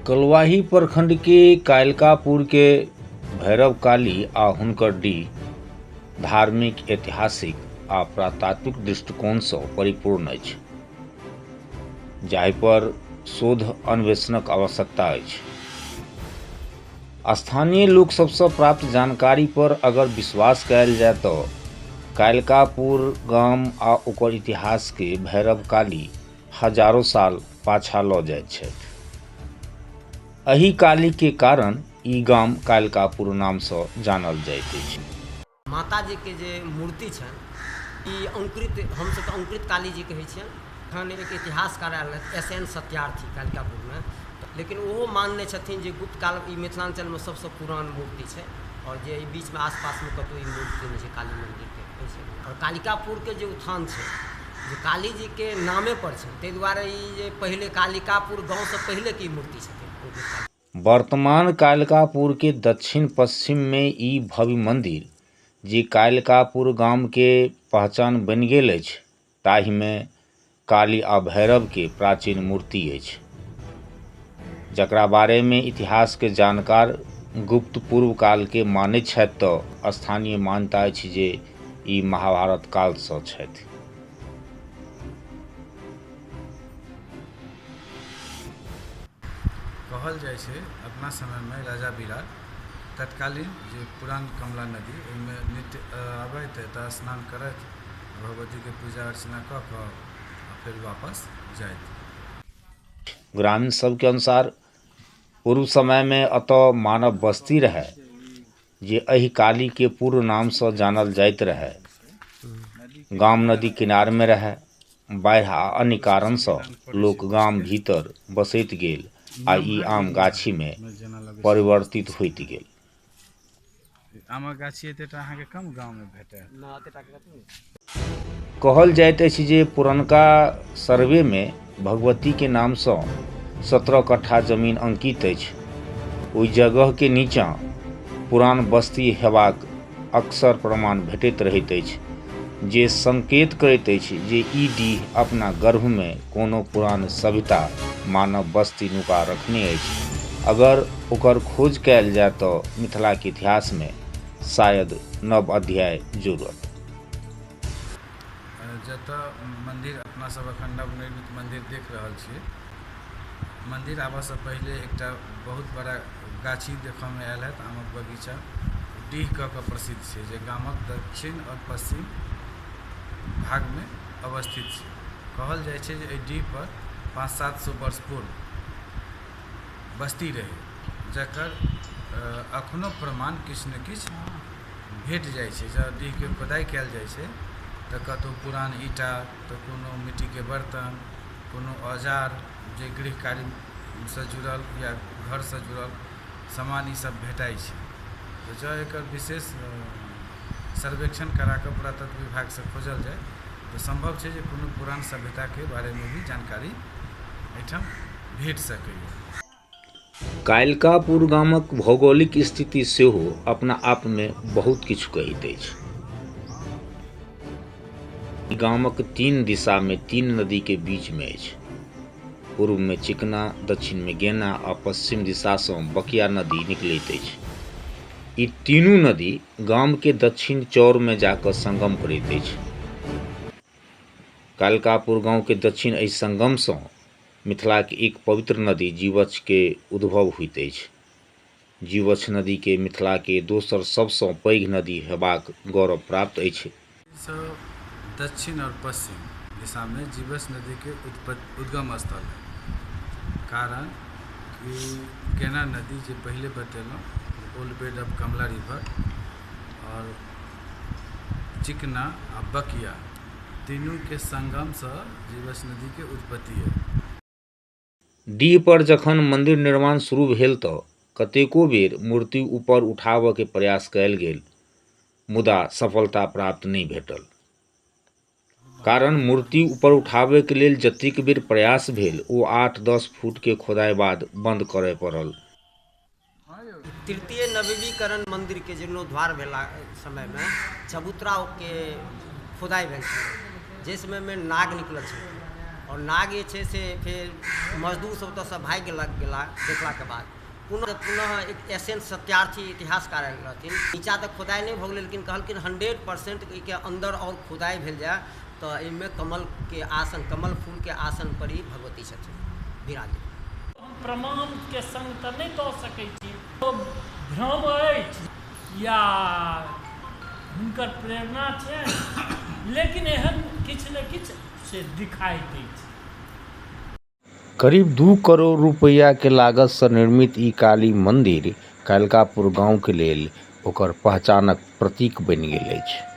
कलवाही प्रखंड के कायलकापुर के भैरव काली आ हुनकर डीह धार्मिक, ऐतिहासिक आ पुरातात्विक दृष्टिकोणसँ परिपूर्ण अछि, जाहि पर शोध अन्वेषणक आवश्यकता अछि। स्थानीय लोक सबसँ प्राप्त जानकारी पर अगर विश्वास कयल जाय तऽ कायलकापुर गाम आ ओकर इतिहास के भैरव काली हजारों साल पाछा लऽ जाइत छथि। एहि काली के कारण ई गाम कायलकापुर नामसँ जानल जाइत अछि। माता जी के जे मूर्ति छै ई अंकुरित, हमसब तऽ अंकुरित काली जी कहै छियै। एखन एक इतिहासकार आयल SN सत्यार्थी कायलकापुरमे, लेकिन ओहो मानने छथिन जे गुप्त काल ई मिथिलांचलमे सबसँ पुरान मूर्ति छै, और जे ई बीचमे आसपासमे कतहु ई मूर्ति नहि छै काली मन्दिरके। और कालिकापुरके जे उत्थान छै जे काली जी के नामे पर छै, ताहि दुआरे ई जे पहिले कालिकापुर गाँवसँ पहिले की मूर्ति छथिन। वर्तमान कायलकापुर के दक्षिण पश्चिम में ई भव्य मंदिर जे कायलकापुर गाम के पहचान बनि गेल अछि, ताहिमे काली आ भैरव के प्राचीन मूर्ति अछि, जकरा बारे में इतिहास के जानकार गुप्त पूर्व काल के मानैत छथि तऽ स्थानीय मान्यता अछि जे ई महाभारत कालसँ छथि। कहल जाइ छै अपना समयमे राजा बिराट तत्कालीन जे पुरान कमला नदी ओहिमे नित्य अबैत एतऽ स्नान करैत भगवतीके पूजा अर्चना कऽ कऽ फेर वापस जाइत। ग्रामीण सबके अनुसार पूर्व समय में अतऽ मानव बस्ती रहे जे एहि काली के पूर्व नामसँ जानल जाइत रहे। गाम नदी किनार में रहे। बाढ़ि आ अन्य कारणसँ लोक गाम भीतर बसैत गेल आ ई आम गाछी में परिवर्तित होइत गेल। आमक गाछी एतेटा अहाँके कम गाँवमे भेटत। कहल जाइत अछि जे पुरनका सर्वे में भगवती के नामसँ 17 कट्ठा जमीन अंकित अछि। ओहि जगह के नीचाँ पुरान बस्ती हेबाक अक्सर प्रमाण भेटैत रहैत अछि, जे संकेत करैत अछि जे ई डीह अपना गर्भ में कोनो पुरान सभ्यता मानव बस्ती नुका रखने अछि। अगर ओकर खोज कयल जाय तऽ मिथिला के इतिहास में शायद नव अध्याय जुड़त। जतऽ मंदिर अपना सब अखन नवनिर्मित मंदिर देख रहल छियै, मंदिर आबऽसँ पहिले एकटा बहुत बड़ा गाछी देखऽ में आयल हैत, आमक बगीचा डीह कऽ कऽ प्रसिद्ध छै, जे गामक दक्षिण और पश्चिम भाग में अवस्थित छै। कहल जाइ छै जे एहि डीह पर 500-700 वर्ष पूर्व बस्ती रहे, जकर अखनो प्रमाण किछु न किछु भेट जाइ छै। जब डीह के खोदाइ कयल जाइ छै तऽ कतहु पुरान ईटा, तऽ कोनो मिट्टीके बर्तन, कोनो औजार जे गृह कार्यसँ जुड़ल या घरसँ जुड़ल सामान, ईसब भेटाइ छै। तऽ जँ एकर विशेष सर्वेक्षण करा कऽ पुरातत्व विभागसँ खोजल जाय तऽ संभव छै जे कोनो पुरान सभ्यताके बारेमे भी जानकारी एहिठाम भेट सकैए। कायलकापुर गामक भौगोलिक स्थिति सेहो अपना आप में बहुत किछु कहैत अछि। गामक 3 दिशा में 3 नदी के बीच में अछि। पूर्व में चिकना, दक्षिण में गेना आ पश्चिम दिशासँ बकिया नदी निकलैत अछि। ई तीनू नदी गाम के दक्षिण चौर में जाकर संगम करैत अछि। कायलकापुर गांव के दक्षिण एहि संगमसँ मिथिला के एक पवित्र नदी जीवछ के उद्भव होइत अछि। जीवछ नदी के मिथिला के दोसर सबसँ पैघ नदी हेबाक गौरव प्राप्त अछि। दक्षिण और पश्चिम दिशा में जीवछ नदी के उद्गम स्थल है। कारण कि केना नदी जे पहले बतेलहुँ, old bed of Kamla river और चिकना आ बकिया तीनू के संगमसँ जीवछ नदी के उत्पत्ति है। डीह पर जखन मंदिर निर्माण शुरू भेल तऽ कतेको बेर मूर्ति ऊपर उठाबऽ के प्रयास कयल गेल, मुदा सफलता प्राप्त नहि भेटल। कारण मूर्ति ऊपर उठाबे के लेल जतेक बेर प्रयास भेल ओ 8-10 फुट के खोदाई बाद बंद करय पड़ल। तृतीय नवीनीकरण मंदिर के जीर्णोद्धार भेला समय में चबूतरा के खुदाई भेल छै, जाहि समय में नाग निकलल छै। और नाग जे छै से फेर मजदूर सब ओतऽसँ भागि गेला देखलाके बाद पुनः एक एसएन सत्यार्थी इतिहासकार आयल रहथिन। नीचाँ तक खोदाइ नहि भऽ गेलै, लेकिन कहलखिन 100% एहिके अन्दर और खोदाइ भेल जाय तऽ एहिमे कमलके आसन, कमल फूलके आसन पर ही भगवती छथिन विराजित। हम प्रमाणके संग तऽ नहि दऽ सकै छी, ओ भ्रम अछि या हुनकर प्रेरणा छै, लेकिन एहन किछु ने किछु से दिखाई दै छै। करीब 2 करोड़ रुपैया के लागत से निर्मित ई काली मंदिर कालिकापुर गांव के लेल ओकर पहचानक प्रतीक बनि गेल अछि।